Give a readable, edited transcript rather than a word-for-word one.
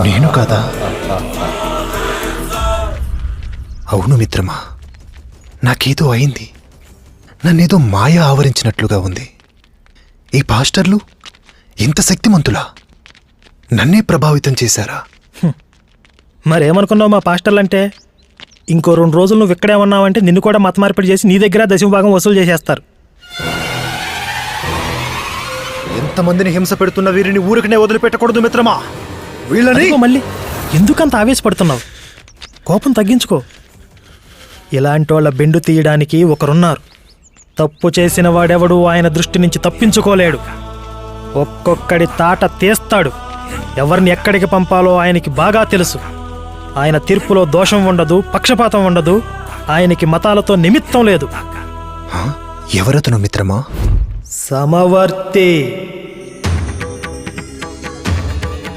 నేను కాదా? అవును మిత్రమా, నాకేదో అయింది. నన్నేదో మాయ ఆవరించినట్లుగా ఉంది. ఈ పాస్టర్లు ఇంత శక్తిమంతులా? నన్నే ప్రభావితం చేశారా? మరేమనుకున్నావు మా పాస్టర్లంటే? ఇంకో 2 రోజులు నువ్వు ఇక్కడే ఉన్నావంటే నిన్ను కూడా మతమార్పిడి చేసి నీ దగ్గర దశమభాగం వసూలు చేసేస్తారు. ఎంతమందిని హింస పెడుతున్న వీరిని ఊరికనే వదిలిపెట్టకూడదు మిత్రమా. వీళ్ళని మళ్ళీ ఎందుకంత ఆవేశపడుతున్నావు? కోపం తగ్గించుకో. ఇలాంటి వాళ్ళ బెండు తీయడానికి ఒకరున్నారు. తప్పు చేసిన వాడెవడు ఆయన దృష్టి నుంచి తప్పించుకోలేడు. ఒక్కొక్కడి తాట తీస్తాడు. ఎవరిని ఎక్కడికి పంపాలో ఆయనకి బాగా తెలుసు. ఆయన తీర్పులో దోషం ఉండదు, పక్షపాతం ఉండదు. ఆయనకి మతాలతో నిమిత్తం లేదు. ఎవరతను మిత్రమా? సమవర్తి.